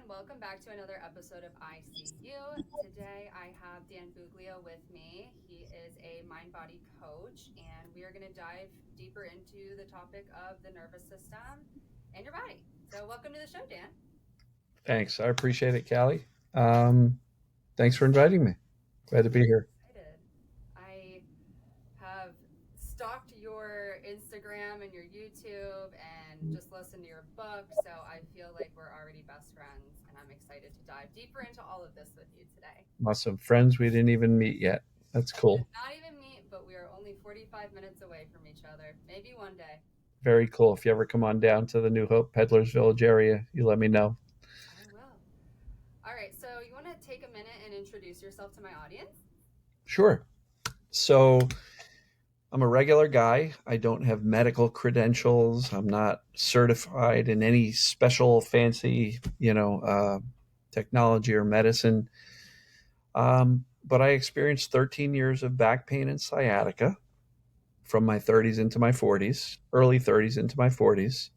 Welcome back to another episode of ICU. Today I have Dan Buglio with me. He is a mind body coach, and we are going to dive deeper into the topic of the nervous system and your body. So, welcome to the show, Dan. Thanks. I appreciate it, Callie. Um, Thanks for inviting me. Glad to be here. Excited. I have stalked your Instagram and your YouTube and just listened to your book, so I feel like we're already best friends, and I'm excited to dive deeper into all of this with you today. Awesome. Friends we didn't even meet yet. That's We did cool. not even meet, but we are only 45 minutes away from each other. Maybe one day. Very cool. If you ever come on down to the New Hope Peddlers Village area, you let me know. I will. All right, so you want to take a minute and introduce yourself to my audience? Sure. So I'm a regular guy. I don't have medical credentials. I'm not certified in any special fancy, technology or medicine. But I experienced 13 years of back pain and sciatica from my 30s into my 40s, early 30s into my 40s.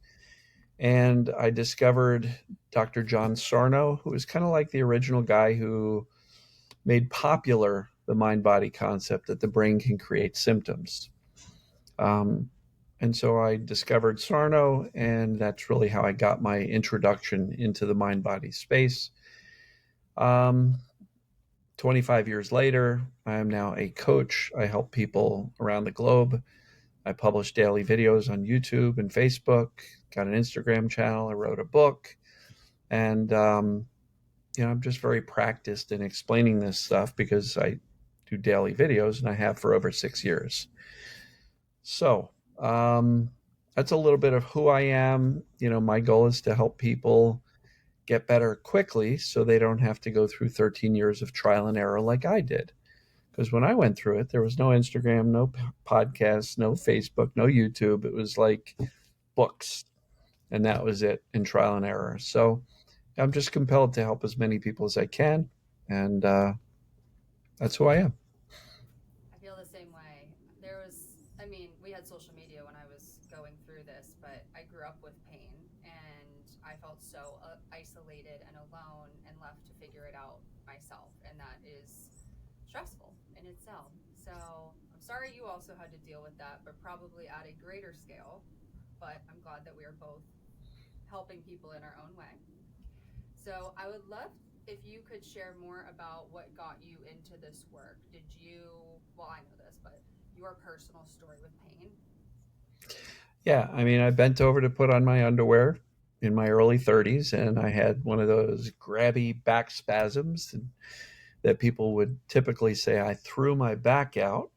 And I discovered Dr. John Sarno, who was kind of like the original guy who made popular the mind body concept that the brain can create symptoms. Um, and so I discovered Sarno, and that's really how I got my introduction into the mind body space. Um, 25 years later, I am now a coach. I help people around the globe. I publish daily videos on YouTube and Facebook, got an Instagram channel. I wrote a book. And, I'm just very practiced in explaining this stuff because I do daily videos and I have for over 6 years. So, that's a little bit of who I am. My goal is to help people get better quickly so they don't have to go through 13 years of trial and error like I did. Because when I went through it, there was no Instagram, no podcasts, no Facebook, no YouTube. It was like books, and that was it in trial and error. So I'm just compelled to help as many people as I can, and that's who I am. I feel the same way. We had social media when I was going through this, but I grew up with pain and I felt so isolated and alone and left to figure it out myself. And that is stressful in itself. So I'm sorry you also had to deal with that, but probably at a greater scale. But I'm glad that we are both helping people in our own way. So I would love if you could share more about what got you into this work. Well, I know this, but your personal story with pain. Yeah, I mean, I bent over to put on my underwear in my early 30s, and I had one of those grabby back spasms that people would typically say I threw my back out.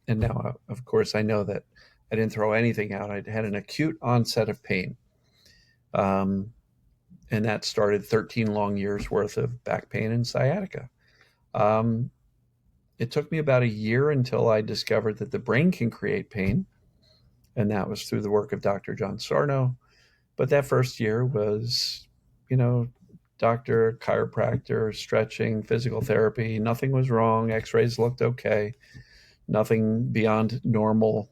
And now, of course, I know that I didn't throw anything out. I had an acute onset of pain. Um, and that started 13 long years worth of back pain and sciatica. Um, it took me about a year until I discovered that the brain can create pain, and that was through the work of Dr. John Sarno. But that first year was, you know, doctor, chiropractor, stretching, physical therapy. Nothing was wrong. X-rays looked okay. Nothing beyond normal,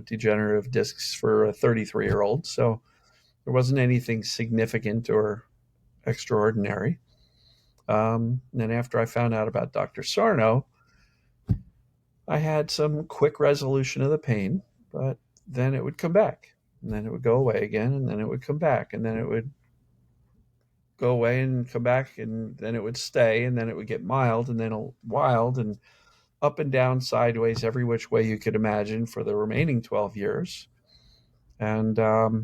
degenerative discs for a 33-year-old. So there wasn't anything significant or extraordinary. And then after I found out about Dr. Sarno, I had some quick resolution of the pain, but then it would come back, and then it would go away again, and then it would come back, and then it would go away and come back, and then it would stay, and then it would get mild, and then wild, and up and down, sideways, every which way you could imagine for the remaining 12 years. And, I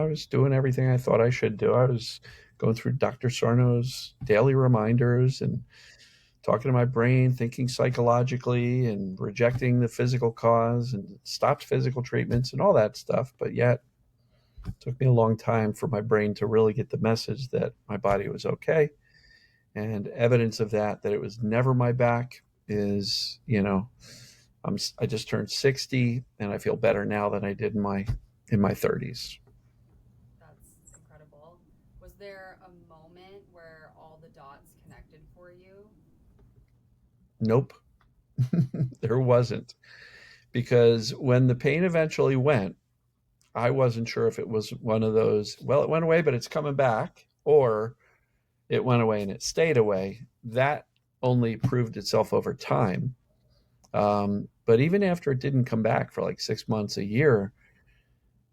was doing everything I thought I should do. I was going through Dr. Sarno's daily reminders and talking to my brain, thinking psychologically, and rejecting the physical cause and stopped physical treatments and all that stuff. But yet, it took me a long time for my brain to really get the message that my body was okay. And evidence of that it was never my back, is, I just turned 60 and I feel better now than I did in my 30s. That's incredible. Was there a moment where all the dots connected for you? Nope. There wasn't, because when the pain eventually went, I wasn't sure if it was one of those, well, it went away, but it's coming back, or it went away and it stayed away. That only proved itself over time. But even after it didn't come back for like 6 months, a year,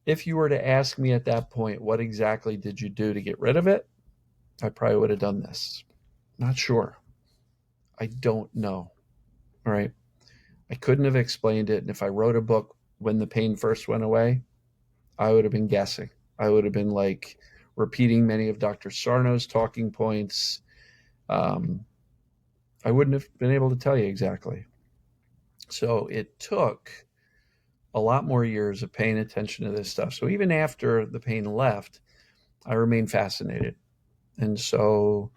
if you were to ask me at that point, what exactly did you do to get rid of it? I probably would have done this. Not sure. I don't know. All right. I couldn't have explained it. And if I wrote a book when the pain first went away, I would have been guessing. I would have been like repeating many of Dr. Sarno's talking points. Um, I wouldn't have been able to tell you exactly. So it took a lot more years of paying attention to this stuff. So even after the pain left, I remained fascinated. And so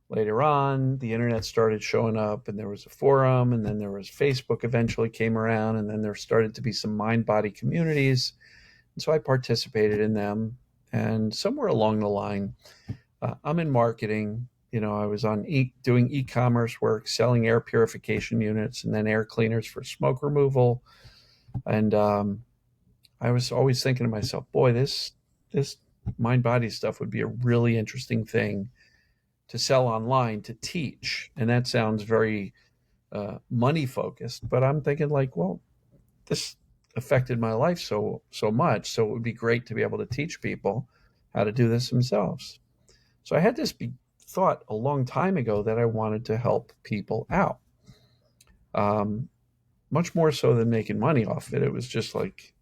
later on, the internet started showing up, and there was a forum, and then there was Facebook eventually came around, and then there started to be some mind body communities. And so I participated in them. And somewhere along the line, I'm in marketing. I was on doing e-commerce work, selling air purification units and then air cleaners for smoke removal. And I was always thinking to myself, boy, this mind body stuff would be a really interesting thing to sell online, to teach. And that sounds very money focused, but I'm thinking like, well, this affected my life so much, so it would be great to be able to teach people how to do this themselves. So I had this thought a long time ago that I wanted to help people out. Much more so than making money off it. It was just like,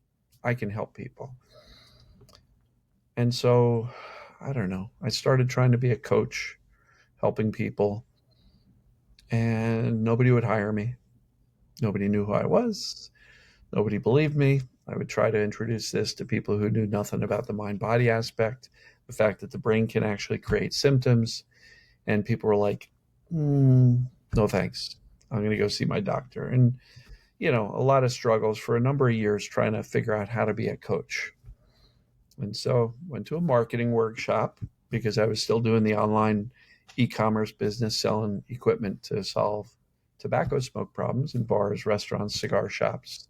I can help people. And so, I don't know, I started trying to be a coach, helping people, and nobody would hire me. Nobody knew who I was. Nobody believed me. I would try to introduce this to people who knew nothing about the mind-body aspect, the fact that the brain can actually create symptoms. And people were like, no thanks. I'm going to go see my doctor. And, a lot of struggles for a number of years trying to figure out how to be a coach. And so went to a marketing workshop because I was still doing the online e-commerce business, selling equipment to solve tobacco smoke problems in bars, restaurants, cigar shops.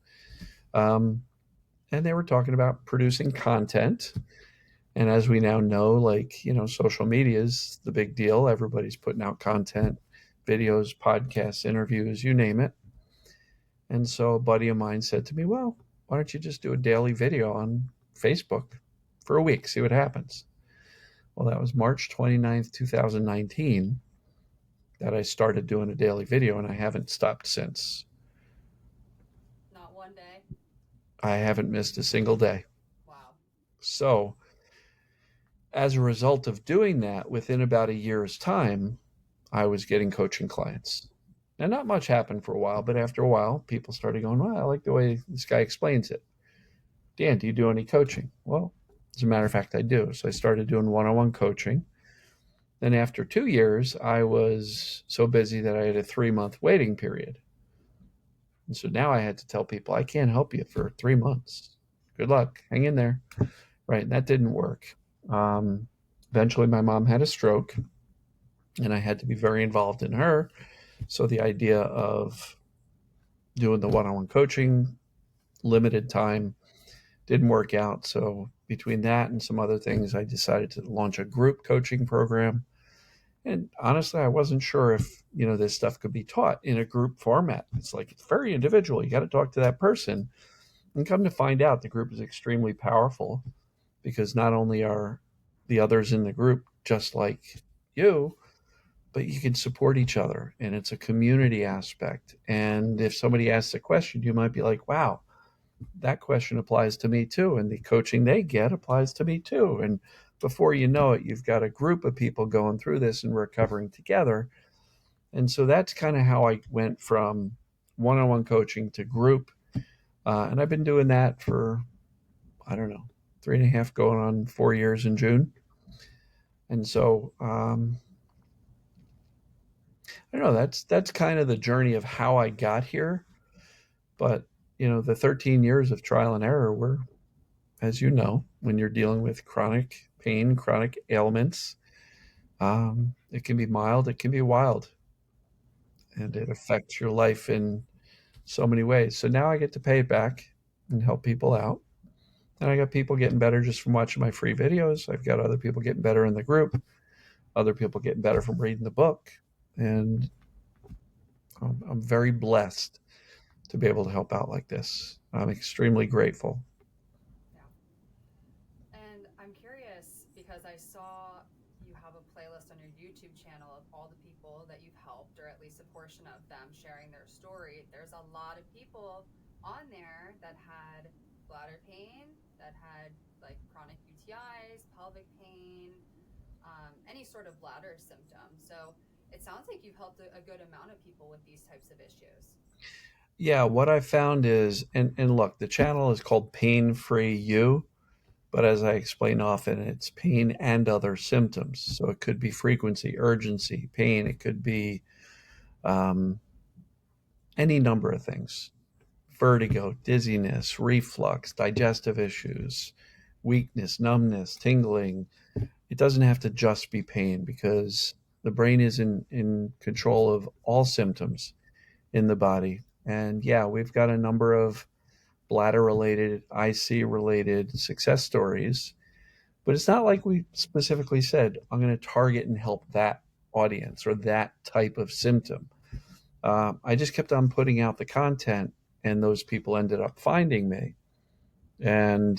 And they were talking about producing content. And as we now know, social media is the big deal. Everybody's putting out content, videos, podcasts, interviews, you name it. And so a buddy of mine said to me, well, why don't you just do a daily video on Facebook for a week, see what happens? Well, that was March 29th, 2019 that I started doing a daily video, and I haven't stopped since. Not one day? I haven't missed a single day. Wow. So as a result of doing that, within about a year's time, I was getting coaching clients. And not much happened for a while, but after a while, people started going, well, I like the way this guy explains it. Dan, do you do any coaching? Well, as a matter of fact, I do. So I started doing one-on-one coaching. Then after 2 years, I was so busy that I had a 3-month waiting period. And so now I had to tell people, I can't help you for 3 months. Good luck. Hang in there. Right. And that didn't work. Eventually, my mom had a stroke, and I had to be very involved in her. So the idea of doing the one-on-one coaching, limited time, didn't work out. So between that and some other things, I decided to launch a group coaching program. And honestly, I wasn't sure if, this stuff could be taught in a group format. It's very individual. You got to talk to that person. And come to find out, the group is extremely powerful because not only are the others in the group just like you, but you can support each other, and it's a community aspect. And if somebody asks a question, you might be like, wow, that question applies to me too. And the coaching they get applies to me too. And before you know it, you've got a group of people going through this and recovering together. And so that's kind of how I went from one-on-one coaching to group. And I've been doing that for, I don't know, 3.5 going on 4 years in June. And so, I don't know, that's kind of the journey of how I got here. But, the 13 years of trial and error were, as you know, when you're dealing with chronic pain, chronic ailments, it can be mild, it can be wild, and it affects your life in so many ways. So now I get to pay it back and help people out. And I got people getting better just from watching my free videos. I've got other people getting better in the group, other people getting better from reading the book. And I'm very blessed to be able to help out like this. I'm extremely grateful. Yeah. And I'm curious because I saw you have a playlist on your YouTube channel of all the people that you've helped, or at least a portion of them sharing their story. There's a lot of people on there that had bladder pain, that had like chronic UTIs, pelvic pain, any sort of bladder symptom. So it sounds like you've helped a good amount of people with these types of issues. Yeah, what I found is, and look, the channel is called Pain Free You, but as I explain often, it's pain and other symptoms. So it could be frequency, urgency, pain. It could be um, any number of things: vertigo, dizziness, reflux, digestive issues, weakness, numbness, tingling. It doesn't have to just be pain because the brain is in control of all symptoms in the body. And yeah, we've got a number of bladder related, IC related success stories, but it's not like we specifically said, I'm going to target and help that audience or that type of symptom. I just kept on putting out the content, and those people ended up finding me. And,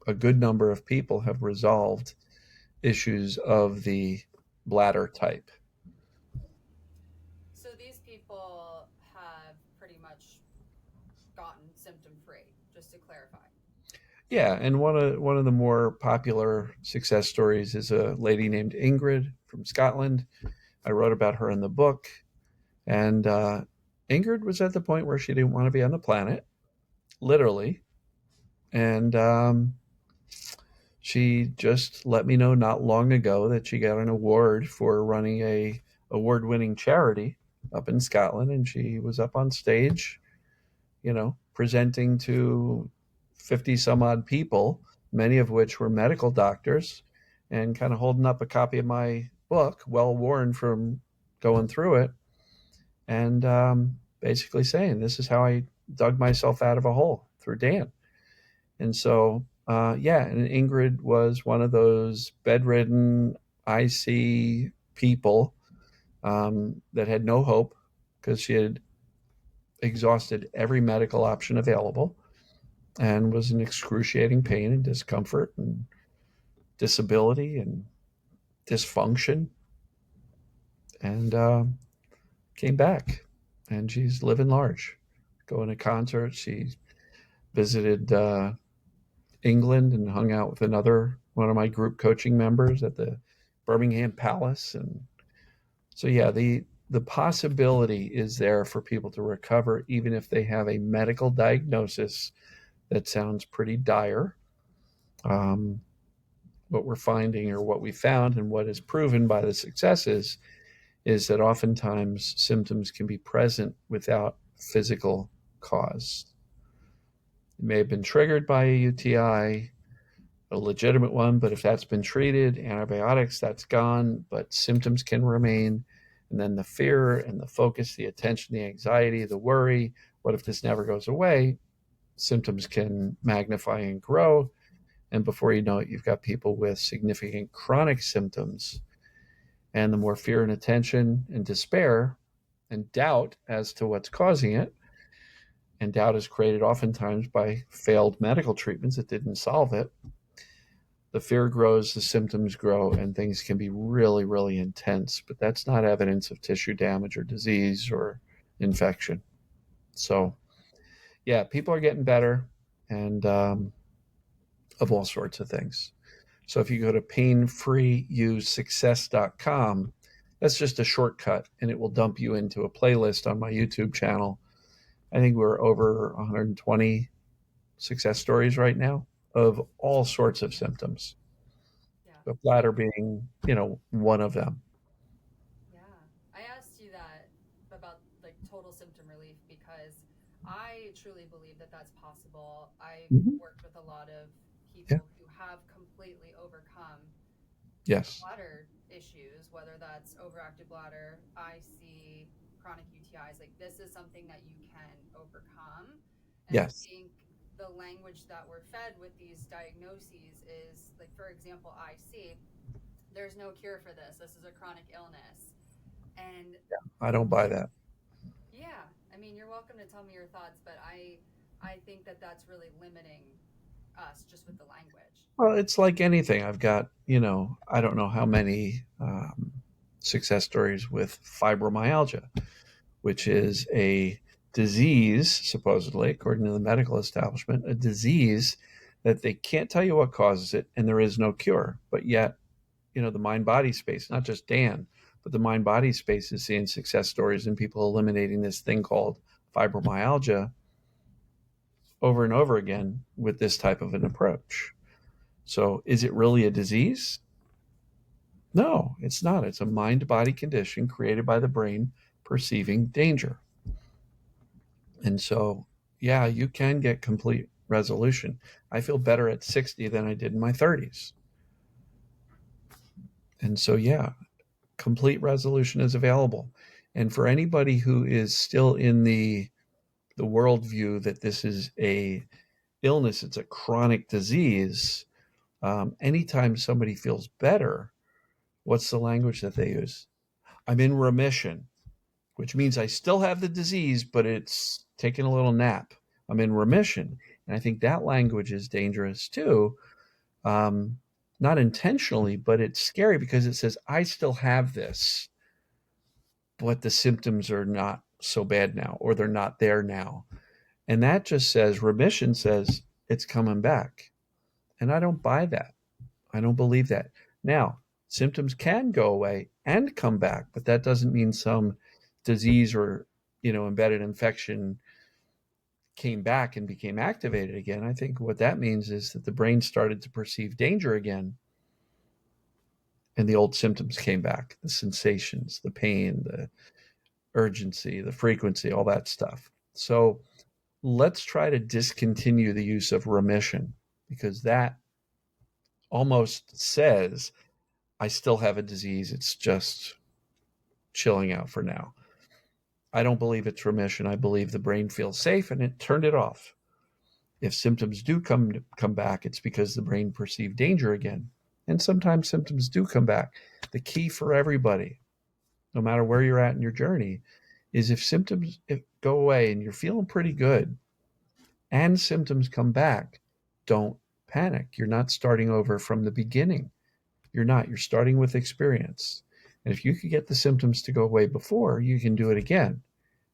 a good number of people have resolved issues of the bladder type. So these people have pretty much gotten symptom free, just to clarify. Yeah, and one of the more popular success stories is a lady named Ingrid from Scotland. I wrote about her in the book, and Ingrid was at the point where she didn't want to be on the planet, literally, and she just let me know not long ago that she got an award for running a award-winning charity up in Scotland, and she was up on stage, presenting to 50 some odd people, many of which were medical doctors, and kind of holding up a copy of my book, well worn from going through it, and basically saying, this is how I dug myself out of a hole through Dan. And so, yeah, and Ingrid was one of those bedridden, IC people that had no hope because she had exhausted every medical option available and was in excruciating pain and discomfort and disability and dysfunction, and came back. And she's living large, going to concerts. She visited England and hung out with another one of my group coaching members at the Birmingham Palace. And so, yeah, the possibility is there for people to recover, even if they have a medical diagnosis that sounds pretty dire. Um, what we're finding, or what we found, and what is proven by the successes, is that oftentimes symptoms can be present without physical cause. It may have been triggered by a UTI, a legitimate one, but if that's been treated, antibiotics, that's gone, but symptoms can remain. And then the fear and the focus, the attention, the anxiety, the worry, what if this never goes away? Symptoms can magnify and grow. And before you know it, you've got people with significant chronic symptoms. And the more fear and attention and despair and doubt as to what's causing it, and doubt is created oftentimes by failed medical treatments that didn't solve it, the fear grows, the symptoms grow, and things can be really, really intense. But that's not evidence of tissue damage or disease or infection. So, yeah, people are getting better, and of all sorts of things. So if you go to painfreeyousuccess.com, that's just a shortcut, and it will dump you into a playlist on my YouTube channel. I think we're over 120 success stories right now of all sorts of symptoms, Yeah. the bladder being, one of them. Yeah. I asked you that about like total symptom relief because I truly believe that that's possible. I've Mhm. worked with a lot of Yeah. people who have completely overcome Yes. bladder issues, whether that's overactive bladder, IC, chronic UTIs. Like this is something that you can overcome. And I Yes. think the language that we're fed with these diagnoses is like, for example, IC, there's no cure for this. This is a chronic illness. And I don't buy that. yeah, I mean, you're welcome to tell me your thoughts, but I think that that's really limiting us just with the language. Well, it's like anything. I've got, I don't know how many success stories with fibromyalgia, which is a disease, supposedly, according to the medical establishment, a disease that they can't tell you what causes it, and there is no cure. But yet, the mind body space, not just Dan, but the mind body space is seeing success stories and people eliminating this thing called fibromyalgia over and over again with this type of an approach. So, is it really a disease? No, it's not. It's a mind body condition created by the brain perceiving danger. And so, yeah, you can get complete resolution. I feel better at 60 than I did in my 30s. And so, yeah, complete resolution is available. And for anybody who is still in the worldview that this is a illness, it's a chronic disease, anytime somebody feels better, what's the language that they use? I'm in remission, which means I still have the disease, but it's taking a little nap. I'm in remission. And I think that language is dangerous too. Um, Not intentionally, but it's scary because it says, I still have this, but the symptoms are not so bad now, or they're not there now. And that just says, remission says it's coming back. And I don't buy that. I don't believe that. Now, symptoms can go away and come back, but that doesn't mean some disease or, embedded infection came back and became activated again. I think what that means is that the brain started to perceive danger again and the old symptoms came back, the sensations, the pain, the urgency, the frequency, all that stuff. So let's try to discontinue the use of remission because that almost says I still have a disease. It's just chilling out for now. I don't believe it's remission. I believe the brain feels safe and it turned it off. If symptoms do come back, it's because the brain perceived danger again. And sometimes symptoms do come back. The key for everybody, no matter where you're at in your journey, is if symptoms go away and you're feeling pretty good and symptoms come back, don't panic. You're not starting over from the beginning. You're not. You're starting with experience. And if you could get the symptoms to go away before, you can do it again.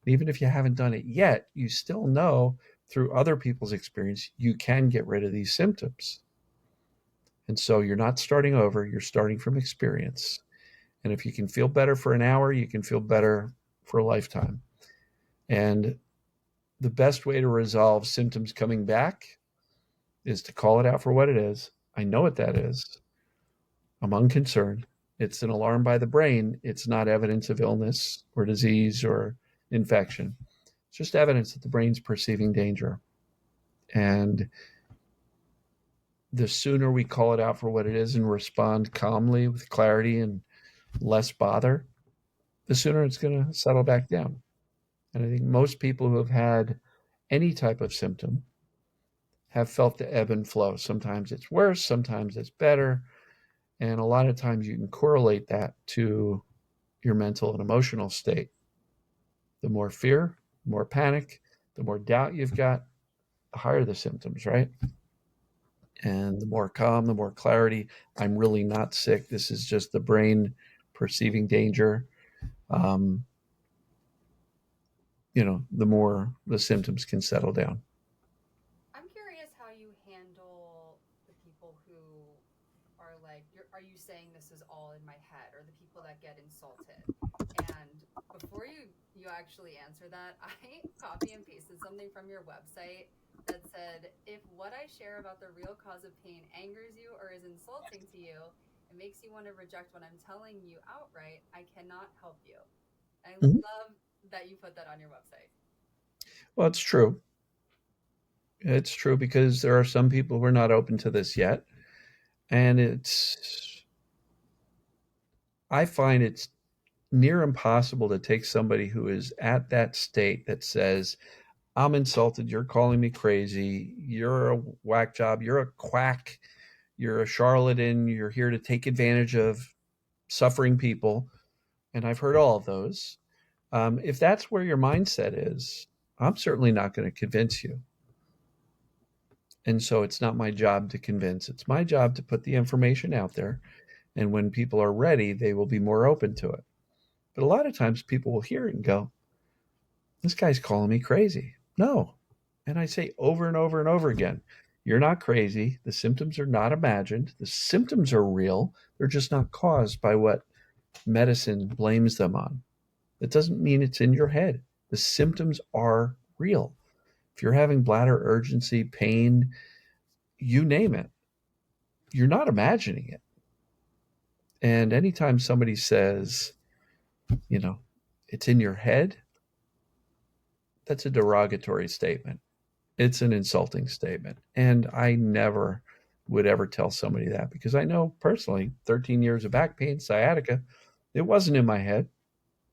Even if you haven't done it yet, you still know through other people's experience, you can get rid of these symptoms. And so you're not starting over, you're starting from experience. And if you can feel better for an hour, you can feel better for a lifetime. And the best way to resolve symptoms coming back is to call it out for what it is. I know what that is. I'm unconcerned. It's an alarm by the brain. It's not evidence of illness or disease or infection. It's just evidence that the brain's perceiving danger. And the sooner we call it out for what it is and respond calmly with clarity and less bother, the sooner it's going to settle back down. And I think most people who have had any type of symptom have felt the ebb and flow. Sometimes it's worse, sometimes it's better. And a lot of times you can correlate that to your mental and emotional state. The more fear, the more panic, the more doubt you've got, the higher the symptoms, right? And the more calm, the more clarity. I'm really not sick. This is just the brain perceiving danger. Um, the more the symptoms can settle down. I'm curious how you handle the people who are like, are you saying this is all in my head, or the people that get insulted? And before you actually answer that, I copy and pasted something from your website that said, if what I share about the real cause of pain angers you or is insulting to you, it makes you want to reject what I'm telling you outright, I cannot help you. I Mhm. love that you put that on your website. Well, it's true. It's true because there are some people who are not open to this yet. And I find it's near impossible to take somebody who is at that state that says, I'm insulted. You're calling me crazy. You're a whack job. You're a quack. You're a charlatan. You're here to take advantage of suffering people. And I've heard all of those. If that's where your mindset is, I'm certainly not going to convince you. And so it's not my job to convince. It's my job to put the information out there. And when people are ready, they will be more open to it. But a lot of times people will hear it and go, this guy's calling me crazy. No. And I say over and over and over again, you're not crazy. The symptoms are not imagined. The symptoms are real. They're just not caused by what medicine blames them on. That doesn't mean it's in your head. The symptoms are real. If you're having bladder urgency, pain, you name it, you're not imagining it. And anytime somebody says, you know, it's in your head, that's a derogatory statement. It's an insulting statement. And I never would ever tell somebody that because I know personally 13 years of back pain, sciatica, it wasn't in my head.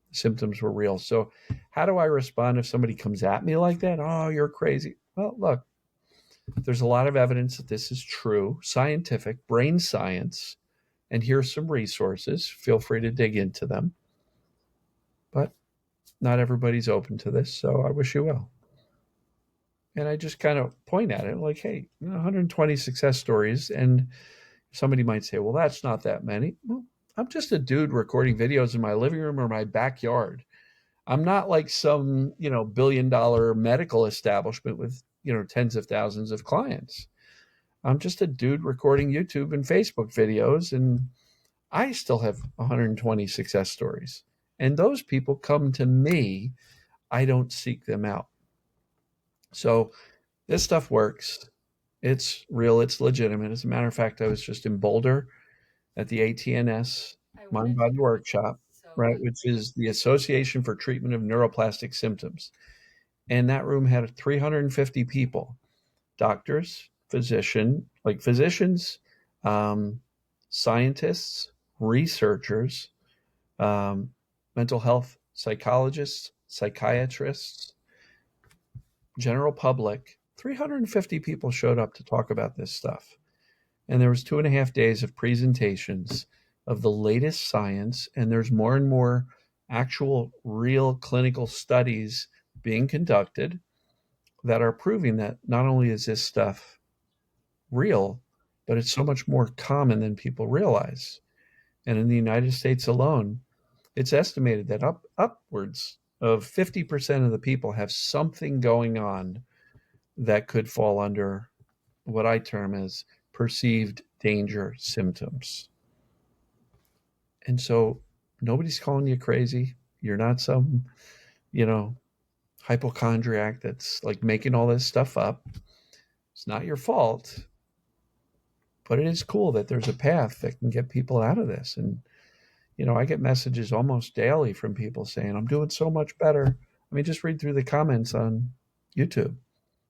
The symptoms were real. So, how do I respond if somebody comes at me like that? Oh, you're crazy. Well, look, there's a lot of evidence that this is true, scientific, brain science, and here's some resources. Feel free to dig into them. But not everybody's open to this, so I wish you well. And I just kind of point at it like, hey, 120 success stories. And somebody might say, well, that's not that many. Well, I'm just a dude recording videos in my living room or my backyard. I'm not like some, billion-dollar medical establishment with, tens of thousands of clients. I'm just a dude recording YouTube and Facebook videos, and I still have 120 success stories. And those people come to me. I don't seek them out. So this stuff works. It's real. It's legitimate. As a matter of fact, I was just in Boulder at the ATNS Mind Body Workshop, So right, which is the Association for Treatment of Neuroplastic Symptoms. And that room had 350 people, doctors, physicians, scientists, researchers, mental health psychologists, psychiatrists, general public. 350 people showed up to talk about this stuff. And there was 2.5 days of presentations of the latest science. And there's more and more actual real clinical studies being conducted that are proving that not only is this stuff real, but it's so much more common than people realize. And in the United States alone, it's estimated that upwards of 50% of the people have something going on that could fall under what I term as perceived danger symptoms. And so nobody's calling you crazy. You're not some, hypochondriac that's like making all this stuff up. It's not your fault, but it is cool that there's a path that can get people out of this. And, I get messages almost daily from people saying, I'm doing so much better. I mean, just read through the comments on YouTube.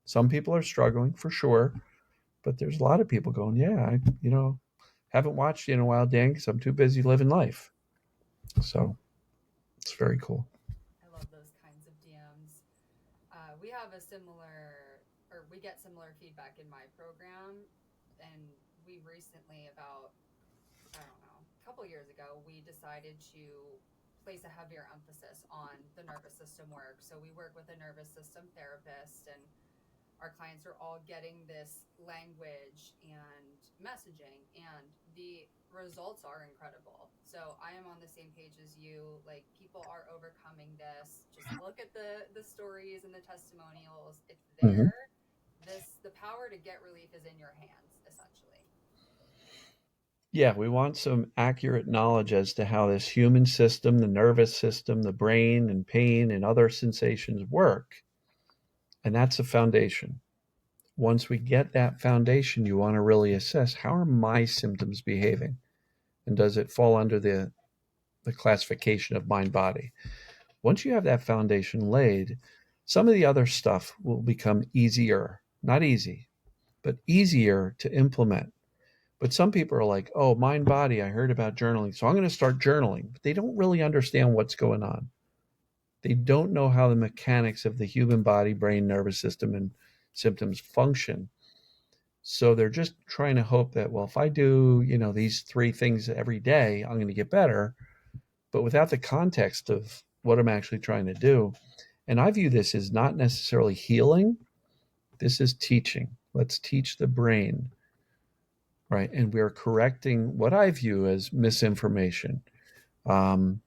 Some people are struggling for sure, but there's a lot of people going, yeah, I, haven't watched you in a while, Dan, because I'm too busy living life. So it's very cool. I love those kinds of DMs. We have we get similar feedback in my program, and we recently, about, I don't know, a couple years ago, we decided to place a heavier emphasis on the nervous system work. So we work with a nervous system therapist, and our clients are all getting this language and messaging, and the results are incredible. So I am on the same page as you. Like, people are overcoming this. Just look at the stories and the testimonials. It's there. Mm-hmm. The power to get relief is in your hands, essentially. Yeah, we want some accurate knowledge as to how this human system, the nervous system, the brain, and pain and other sensations work. And that's a foundation. Once we get that foundation, you want to really assess, how are my symptoms behaving? And does it fall under the classification of mind body? Once you have that foundation laid, some of the other stuff will become easier. Not easy, but easier to implement. But some people are like, oh, mind body, I heard about journaling, so I'm going to start journaling. But they don't really understand what's going on. They don't know how the mechanics of the human body, brain, nervous system, and symptoms function. So they're just trying to hope that, well, if I do, these 3 things every day, I'm going to get better, but without the context of what I'm actually trying to do. And I view this as not necessarily healing. This is teaching. Let's teach the brain, right? And we're correcting what I view as misinformation. Um,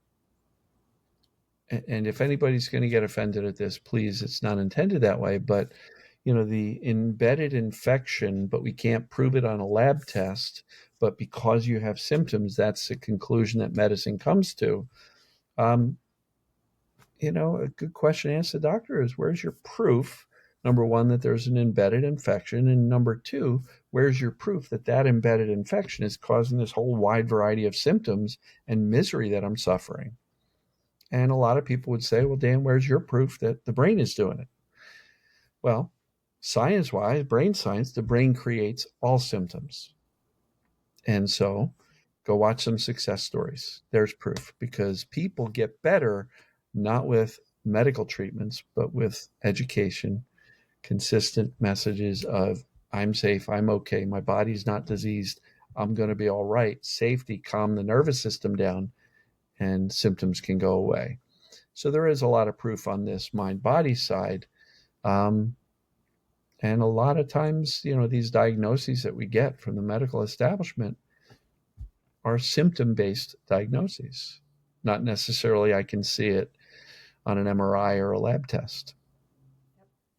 and if anybody's going to get offended at this, please, it's not intended that way. But, the embedded infection, but we can't prove it on a lab test. But because you have symptoms, that's the conclusion that medicine comes to. A good question to ask the doctor is, where's your proof? Number one, that there's an embedded infection. And number two, where's your proof that that embedded infection is causing this whole wide variety of symptoms and misery that I'm suffering? And a lot of people would say, well, Dan, where's your proof that the brain is doing it? Well, science-wise, brain science, the brain creates all symptoms. And so go watch some success stories. There's proof, because people get better not with medical treatments, but with education, consistent messages of, I'm safe, I'm okay, my body's not diseased, I'm going to be all right. Safety, calm the nervous system down, and symptoms can go away. So there is a lot of proof on this mind-body side. And a lot of times, these diagnoses that we get from the medical establishment are symptom-based diagnoses. Not necessarily I can see it on an MRI or a lab test.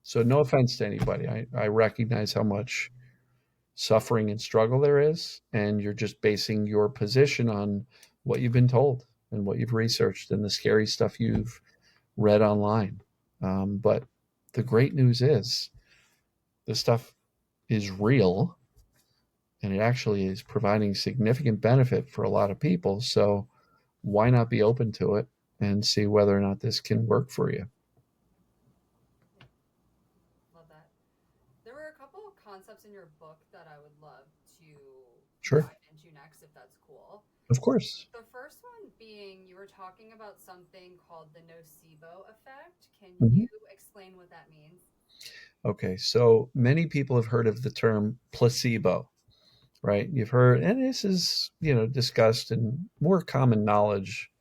So no offense to anybody. I recognize how much suffering and struggle there is, and you're just basing your position on what you've been told and what you've researched and the scary stuff you've read online. But the great news is this stuff is real, and it actually is providing significant benefit for a lot of people. So why not be open to it and see whether or not this can work for you? Love that. There were a couple of concepts in your book that I would love to Sure. dive into next, if that's cool. Of course. The first one being, you were talking about something called the nocebo effect. Can Mhm. you explain what that means? Okay, so many people have heard of the term placebo, right? You've heard, and this is, discussed in more common knowledge,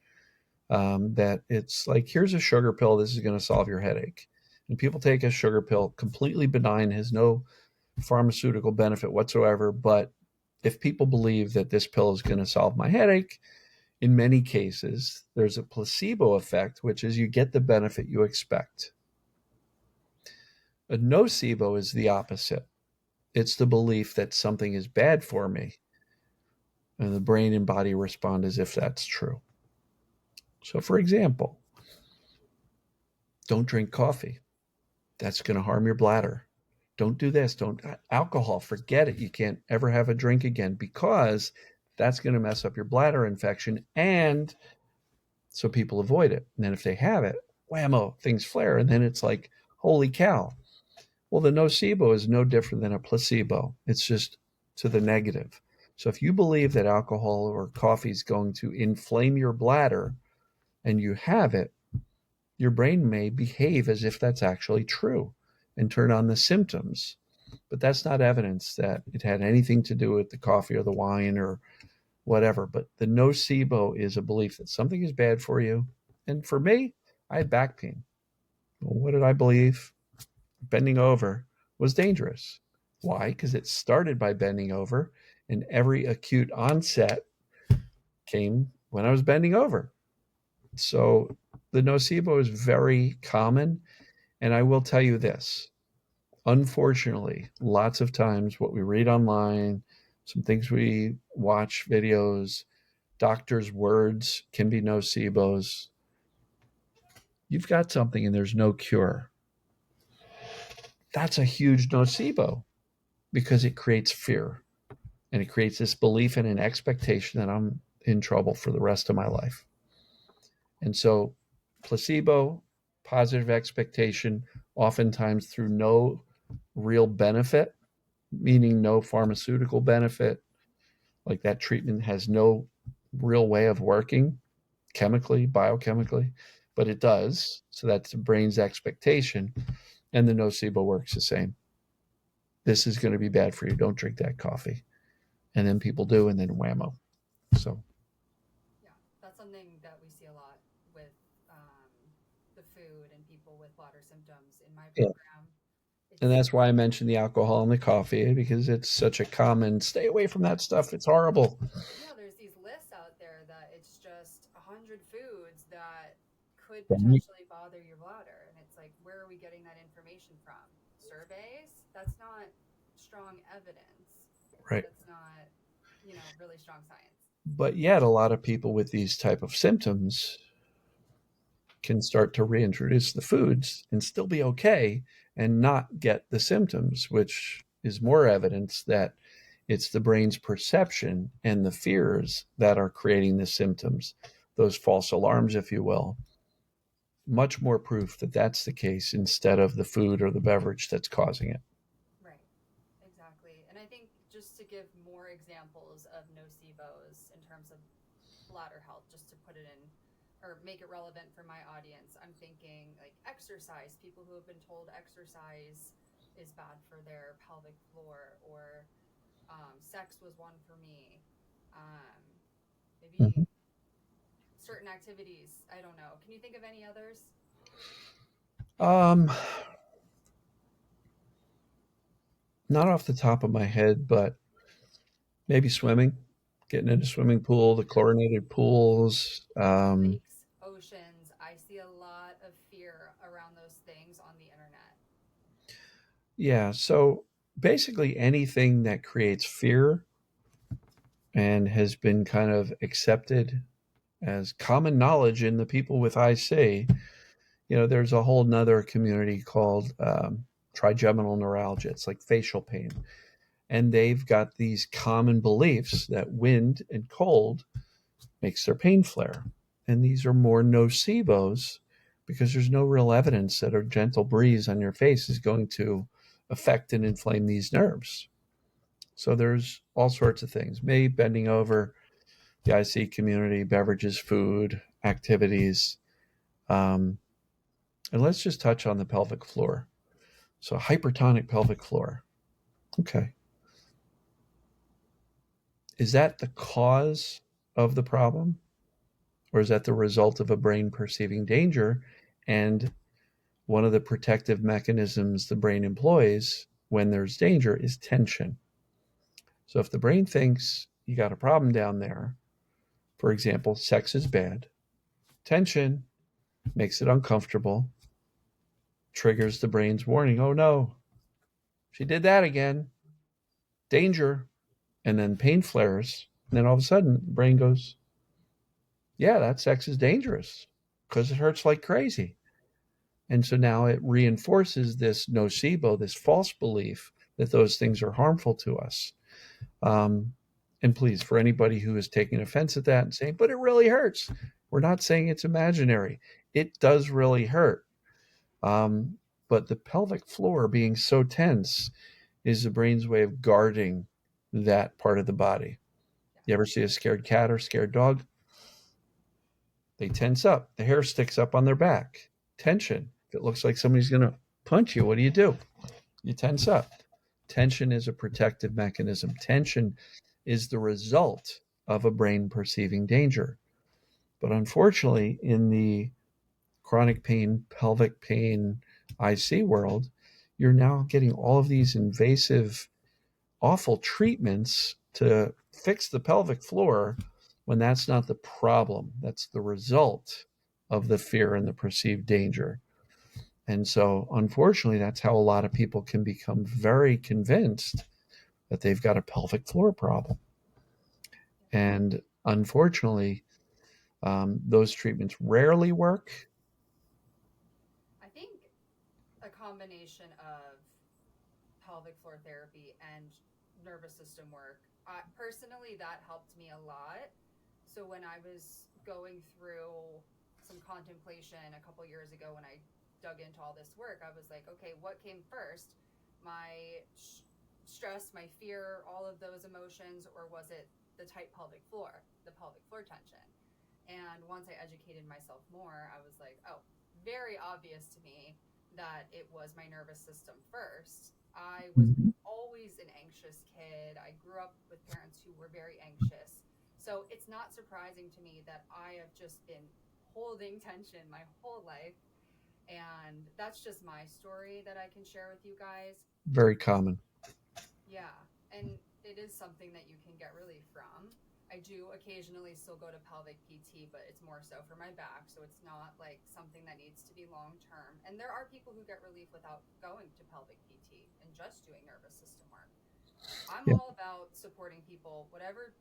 that it's like, here's a sugar pill, this is going to solve your headache. And people take a sugar pill, completely benign, has no pharmaceutical benefit whatsoever. But if people believe that this pill is going to solve my headache, in many cases, there's a placebo effect, which is you get the benefit you expect. A nocebo is the opposite. It's the belief that something is bad for me, and the brain and body respond as if that's true. So, for example, don't drink coffee. That's going to harm your bladder. Don't do this. Don't alcohol. Forget it. You can't ever have a drink again, because that's going to mess up your bladder infection. And so people avoid it. And then if they have it, whammo, things flare. And then it's like, holy cow. Well, the nocebo is no different than a placebo. It's just to the negative. So if you believe that alcohol or coffee is going to inflame your bladder and you have it, your brain may behave as if that's actually true and turn on the symptoms. But that's not evidence that it had anything to do with the coffee or the wine or whatever. But the nocebo is a belief that something is bad for you. And for me, I had back pain. Well, what did I believe? Bending over was dangerous. Why? Because it started by bending over, and every acute onset came when I was bending over. So the nocebo is very common. And I will tell you this, unfortunately, lots of times what we read online, some things we watch videos, doctors' words can be nocebos. You've got something and there's no cure. That's a huge nocebo, because it creates fear, and it creates this belief and an expectation that I'm in trouble for the rest of my life. And so placebo, positive expectation, oftentimes through no real benefit, meaning no pharmaceutical benefit, like that treatment has no real way of working chemically, biochemically, but it does. So that's the brain's expectation. And the nocebo works the same. This is going to be bad for you. Don't drink that coffee. And then people do, and then whammo. So, Yeah, that's something that we see a lot with um, the food and people with bladder symptoms in my yeah. program. And It's that's why I mentioned the alcohol and the coffee, because it's such a common stay away from that stuff. It's horrible. there's these lists out there that it's just 100 foods that could Right. potentially bother your bladder, and it's like, where are we getting that information from? Surveys? That's not strong evidence. Right. That's not, really strong science. But yet, a lot of people with these type of symptoms can start to reintroduce the foods and still be okay and not get the symptoms, which is more evidence that it's the brain's perception and the fears that are creating the symptoms, those false alarms, if you will. Much more proof that that's the case instead of the food or the beverage that's causing it. Right. Exactly. And I think just to give more examples of nocebos in terms of bladder health, just to put it in or make it relevant for my audience, I'm thinking like exercise. People who have been told exercise is bad for their pelvic floor, or sex was one for me. Um, Mhm. Maybe certain activities. I don't know. Can you think of any others? Um, Not off the top of my head, but maybe swimming, getting into swimming pool, the chlorinated pools. Lakes, oceans. I see a lot of fear around those things on the internet. Yeah, so basically anything that creates fear and has been kind of accepted as common knowledge in the people with IC, there's a whole nother community called trigeminal neuralgia. It's like facial pain. And they've got these common beliefs that wind and cold makes their pain flare. And these are more nocebos because there's no real evidence that a gentle breeze on your face is going to affect and inflame these nerves. So there's all sorts of things. Maybe bending over, the IC community, beverages, food, activities. Um, and let's just touch on the pelvic floor. So, hypertonic pelvic floor. Okay. Is that the cause of the problem? Or is that the result of a brain perceiving danger? And one of the protective mechanisms the brain employs when there's danger is tension. So, if the brain thinks you got a problem down there, for example, sex is bad, tension makes it uncomfortable, triggers the brain's warning, oh no, she did that again, danger. And then pain flares. And then all of a sudden, the brain goes, yeah, that sex is dangerous because it hurts like crazy. And so now it reinforces this nocebo, this false belief that those things are harmful to us. Um, and please, for anybody who is taking offense at that and saying, but it really hurts, we're not saying it's imaginary. It does really hurt. Um, but the pelvic floor being so tense is the brain's way of guarding that part of the body. Yeah. You ever see a scared cat or scared dog? They tense up. The hair sticks up on their back. Tension. If it looks like somebody's going to punch you, what do? You tense up. Tension is a protective mechanism. Tension is the result of a brain perceiving danger. But unfortunately, in the chronic pain, pelvic pain, IC world, you're now getting all of these invasive, awful treatments to fix the pelvic floor when that's not the problem. That's the result of the fear and the perceived danger. And so, unfortunately, that's how a lot of people can become very convinced that they've got a pelvic floor problem. And unfortunately, those treatments rarely work. I think a combination of pelvic floor therapy and nervous system work. Personally, that helped me a lot. So when I was going through some contemplation a couple years ago, when I dug into all this work, I was like, okay, what came first? My stress, my fear, all of those emotions, or was it the tight pelvic floor, the pelvic floor tension? And once I educated myself more, I was like, oh, very obvious to me that it was my nervous system first. I was Mhm. always an anxious kid. I grew up with parents who were very anxious. So it's not surprising to me that I have just been holding tension my whole life. And that's just my story that I can share with you guys. Very common. Yeah, and it is something that you can get relief from. I do occasionally still go to pelvic PT, but it's more so for my back, so it's not like something that needs to be long term. And there are people who get relief without going to pelvic PT and just doing nervous system work. I'm Yeah. all about supporting people, whatever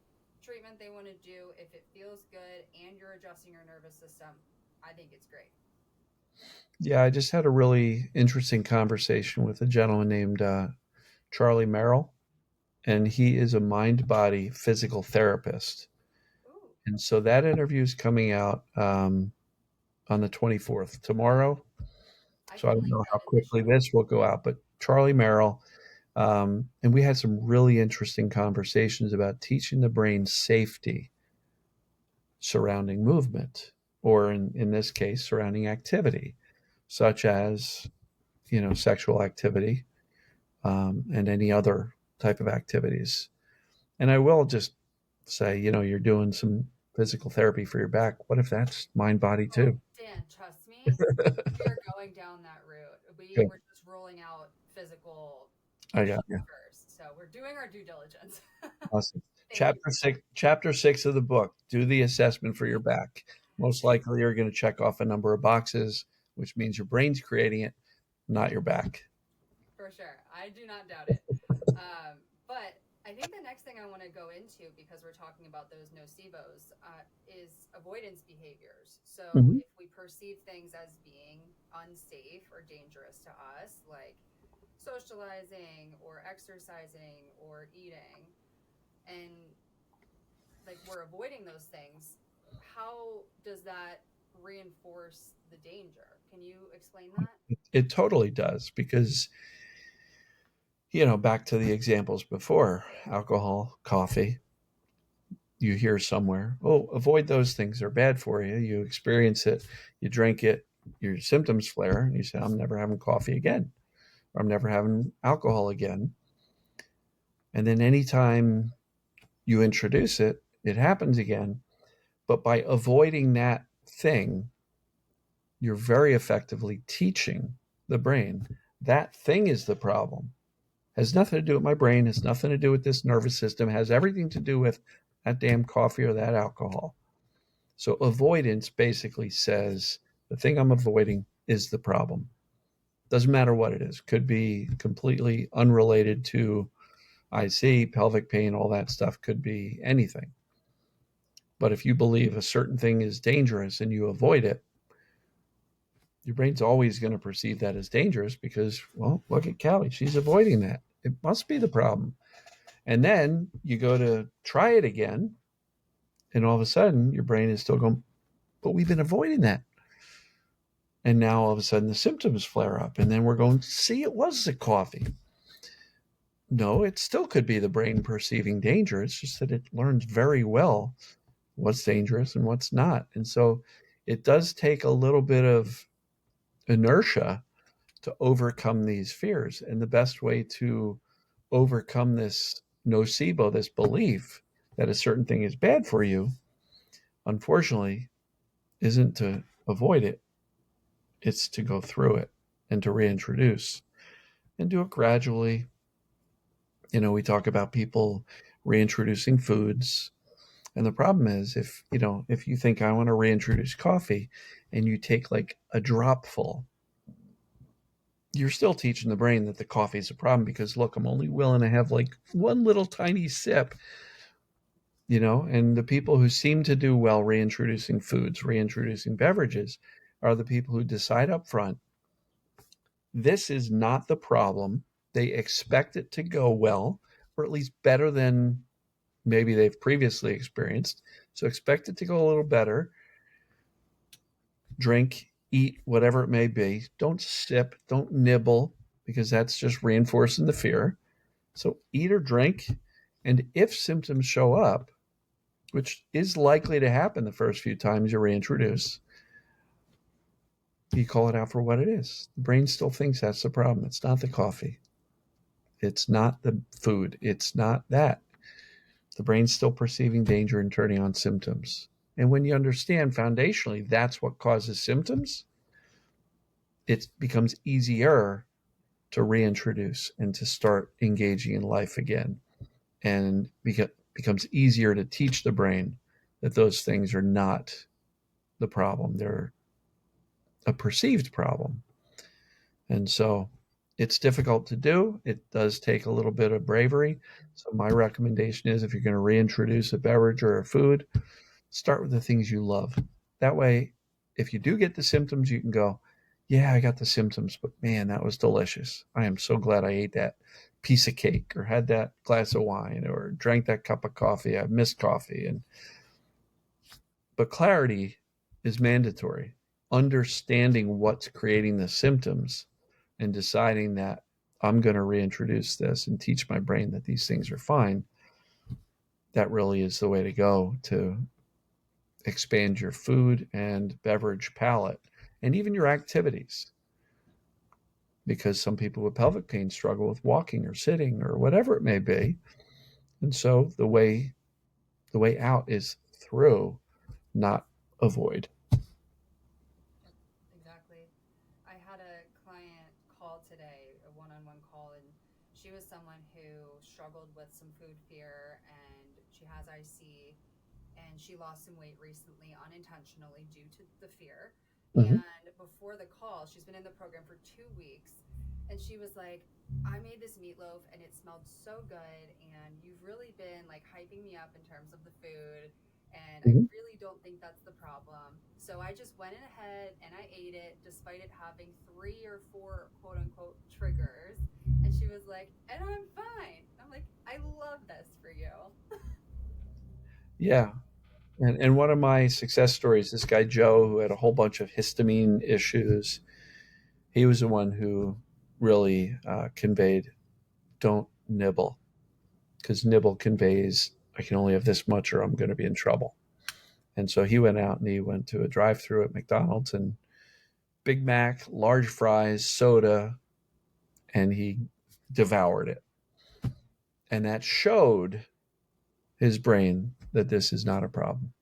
treatment they want to do, if it feels good and you're adjusting your nervous system, I think it's great. Yeah, I just had a really interesting conversation with a gentleman named Charlie Merrill, and he is a mind body physical therapist. Ooh, And so that interview is coming out on the 24th, tomorrow. I So I can don't link know how that in the quickly show. this will go out, but Charlie Merrill, and we had some really interesting conversations about teaching the brain safety surrounding movement, or in this case, surrounding activity, such as, sexual activity, and any other type of activities. And I will just say, you're doing some physical therapy for your back. What if that's mind body Oh, too? Dan, trust me, we are going down that route. We Good. were just rolling out physical I got issues you. first. So we're doing our due diligence. Awesome. Thank you. Chapter six of the book. Do the assessment for your back. Most likely, you're going to check off a number of boxes, which means your brain's creating it, not your back. For sure. I do not doubt it. But I think the next thing I want to go into, because we're talking about those nocebos, is avoidance behaviors. So Mhm. if we perceive things as being unsafe or dangerous to us, like socializing or exercising or eating, and like we're avoiding those things, how does that reinforce the danger? Can you explain that? It totally does because, back to the examples before, alcohol, coffee, you hear somewhere, oh, avoid those things. They're bad for you. You experience it, you drink it, your symptoms flare, and you say, I'm never having coffee again, or I'm never having alcohol again. And then anytime you introduce it, it happens again. But by avoiding that thing, you're very effectively teaching the brain that thing is the problem. Has nothing to do with my brain, has nothing to do with this nervous system, has everything to do with that damn coffee or that alcohol. So avoidance basically says the thing I'm avoiding is the problem. Doesn't matter what it is. Could be completely unrelated to IC, pelvic pain, all that stuff could be anything. But if you believe a certain thing is dangerous and you avoid it, your brain's always going to perceive that as dangerous because, well, look at Callie. She's avoiding that. It must be the problem. And then you go to try it again, and all of a sudden your brain is still going, but we've been avoiding that. And now all of a sudden the symptoms flare up. And then we're going, see, it was the coffee. No, it still could be the brain perceiving danger. It's just that it learns very well what's dangerous and what's not. And so it does take a little bit of inertia to overcome these fears. And the best way to overcome this nocebo, this belief that a certain thing is bad for you, unfortunately, isn't to avoid it, it's to go through it and to reintroduce and do it gradually. We talk about people reintroducing foods. And the problem is if you think I want to reintroduce coffee and you take like a drop full, you're still teaching the brain that the coffee is a problem because look, I'm only willing to have like one little tiny sip, and the people who seem to do well reintroducing foods, reintroducing beverages are the people who decide up front this is not the problem. They expect it to go well, or at least better than maybe they've previously experienced. So expect it to go a little better. Drink, eat, whatever it may be. Don't sip, don't nibble, because that's just reinforcing the fear. So eat or drink. And if symptoms show up, which is likely to happen the first few times you reintroduce, you call it out for what it is. The brain still thinks that's the problem. It's not the coffee. It's not the food. It's not that. The brain's still perceiving danger and turning on symptoms. And when you understand foundationally that's what causes symptoms, it becomes easier to reintroduce and to start engaging in life again. And becomes easier to teach the brain that those things are not the problem. They're a perceived problem. And so it's difficult to do. It does take a little bit of bravery. So my recommendation is if you're going to reintroduce a beverage or a food, start with the things you love. That way, if you do get the symptoms, you can go, yeah, I got the symptoms, but man, that was delicious. I am so glad I ate that piece of cake or had that glass of wine or drank that cup of coffee. I missed coffee. But clarity is mandatory. Understanding what's creating the symptoms and deciding that I'm going to reintroduce this and teach my brain that these things are fine, that really is the way to go to expand your food and beverage palate and even your activities. Because some people with pelvic pain struggle with walking or sitting or whatever it may be. And so the way out is through, not avoid. Exactly. I had a client call today, a one-on-one call, and she was someone who struggled with some food fear, and she has IC, and she lost some weight recently unintentionally due to the fear. Mm-hmm. And before the call, she's been in the program for 2 weeks, and she was like, I made this meatloaf and it smelled so good, and you've really been like hyping me up in terms of the food, and I Mm-hmm. really don't think that's the problem. So I just went in ahead and I ate it despite it having 3 or 4 quote unquote triggers. And she was like, and I'm fine. I'm like, I love this for you. Yeah. And one of my success stories, this guy Joe, who had a whole bunch of histamine issues, he was the one who really conveyed, don't nibble, because nibble conveys, I can only have this much or I'm going to be in trouble. And so he went out and he went to a drive-through at McDonald's and Big Mac, large fries, soda, and he devoured it. And that showed his brain that this is not a problem.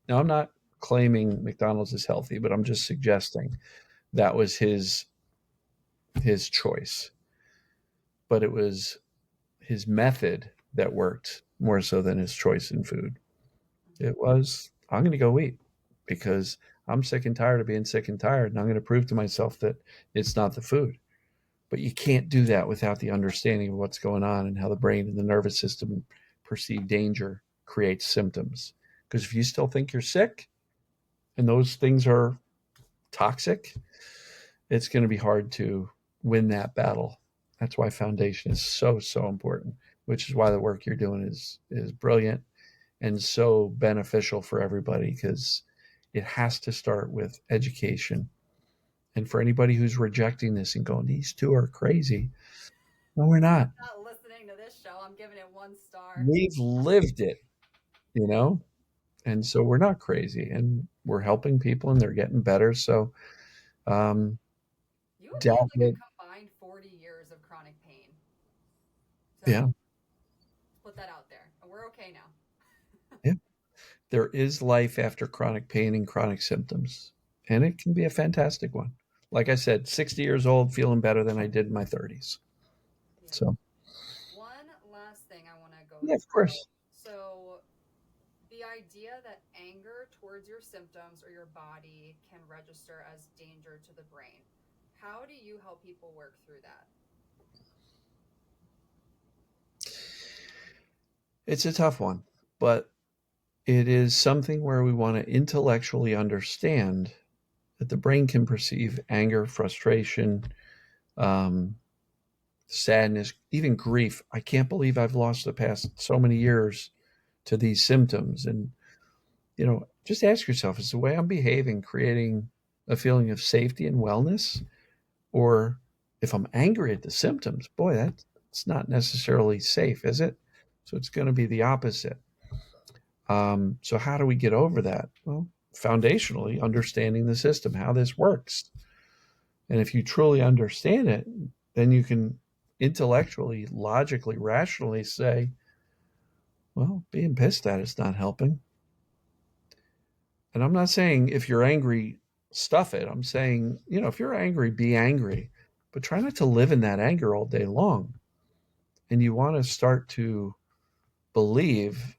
Now, I'm not claiming McDonald's is healthy, but I'm just suggesting that was his choice. But it was his method that worked more so than his choice in food. It was, I'm going to go eat because I'm sick and tired of being sick and tired, and I'm going to prove to myself that it's not the food. But you can't do that without the understanding of what's going on and how the brain and the nervous system perceive danger creates symptoms. Because if you still think you're sick and those things are toxic, it's going to be hard to win that battle. That's why foundation is so, so important, which is why the work you're doing is brilliant and so beneficial for everybody because it has to start with education. And for anybody who's rejecting this and going, these two are crazy, no, we're not. I'm not listening to this show. I'm giving it 1 star. We've lived it, you know? And so we're not crazy and we're helping people and they're getting better. So, um, You and I have like a dabble, combined 40 years of chronic pain. yeah, So put that out there. And we're okay now. yeah. There is life after chronic pain and chronic symptoms, and it can be a fantastic one. Like I said, 60 years old, feeling better than I did in my 30s. Yeah. So, One last thing I want to go yeah, of through. course. So, the idea that anger towards your symptoms or your body can register as danger to the brain. How do you help people work through that? It's a tough one, but it is something where we want to intellectually understand that the brain can perceive anger, frustration, um, sadness, even grief. I can't believe I've lost the past so many years to these symptoms. And, just ask yourself, is the way I'm behaving creating a feeling of safety and wellness? Or if I'm angry at the symptoms, boy, that's not necessarily safe, is it? So it's going to be the opposite. So how do we get over that? Well, foundationally, understanding the system, how this works. And if you truly understand it, then you can intellectually, logically, rationally say, well, being pissed at it's not helping. And I'm not saying if you're angry, stuff it. I'm saying, if you're angry, be angry, but try not to live in that anger all day long. And you want to start to believe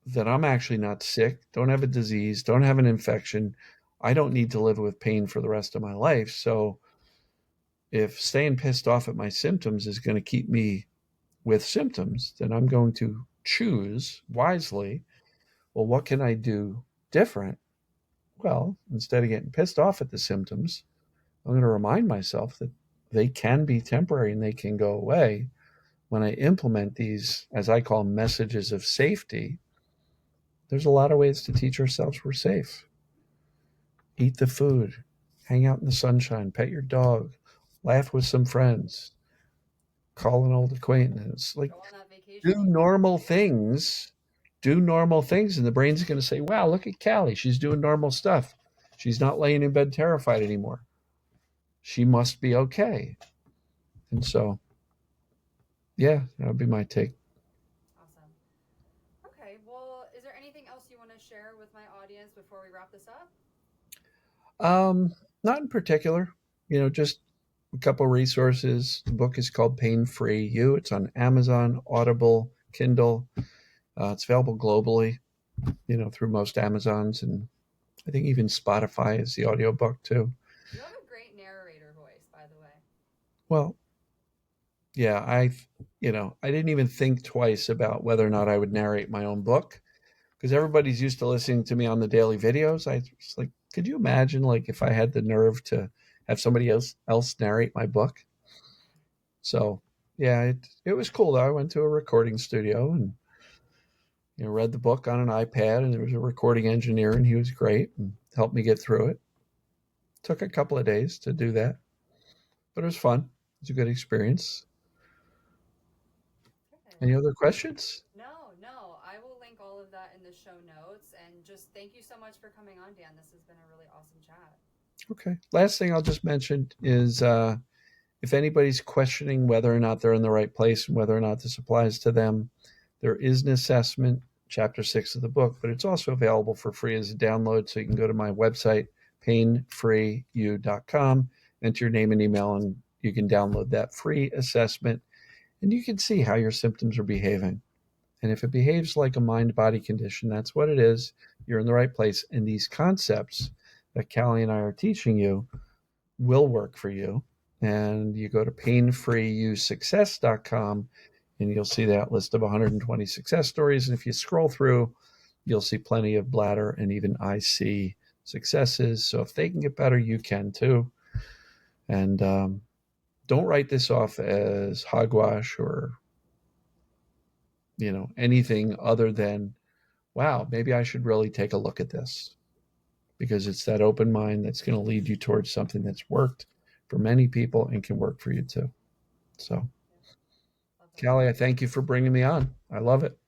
that I'm actually not sick, don't have a disease, don't have an infection. I don't need to live with pain for the rest of my life. So if staying pissed off at my symptoms is going to keep me with symptoms, then I'm going to choose wisely. Well, what can I do different? Well, instead of getting pissed off at the symptoms, I'm going to remind myself that they can be temporary and they can go away when I implement these, as I call, messages of safety. There's a lot of ways to teach ourselves we're safe. Eat the food, hang out in the sunshine, pet your dog, laugh with some friends, call an old acquaintance. Like, Go on that vacation do you want. normal things. Do normal things, and the brain's going to say, wow, look at Callie. She's doing normal stuff. She's not laying in bed terrified anymore. She must be okay. And so, yeah, that would be my take. Awesome. Okay, well, is there anything else you want to share with my audience before we wrap this up? Not in particular, just a couple resources. The book is called Pain Free You. It's on Amazon, Audible, Kindle. It's available globally, through most Amazons, and I think even Spotify is the audiobook too. You have a great narrator voice, by the way. Well, yeah, I didn't even think twice about whether or not I would narrate my own book because everybody's used to listening to me on the daily videos. I was like, could you imagine like if I had the nerve to have somebody else narrate my book? So yeah, it was cool though. I went to a recording studio and read the book on an iPad, and there was a recording engineer, and he was great and helped me get through it. Took a couple of days to do that, but it was fun. It was a good experience. Okay. Any other questions? No, no. I will link all of that in the show notes. And just thank you so much for coming on, Dan. This has been a really awesome chat. Okay. Last thing I'll just mention is if anybody's questioning whether or not they're in the right place and whether or not this applies to them, there is an assessment, chapter 6 of the book, but it's also available for free as a download. So you can go to my website, painfreeyou.com, enter your name and email, and you can download that free assessment, and you can see how your symptoms are behaving. And if it behaves like a mind-body condition, that's what it is. You're in the right place. And these concepts that Callie and I are teaching you will work for you. And you go to painfreeyousuccess.com and you'll see that list of 120 success stories. And if you scroll through, you'll see plenty of bladder and even IC successes. So if they can get better, you can too. And don't write this off as hogwash or anything other than, wow, maybe I should really take a look at this, because it's that open mind that's going to lead you towards something that's worked for many people and can work for you too. So, Yeah, love that. Callie, I thank you for bringing me on. I love it.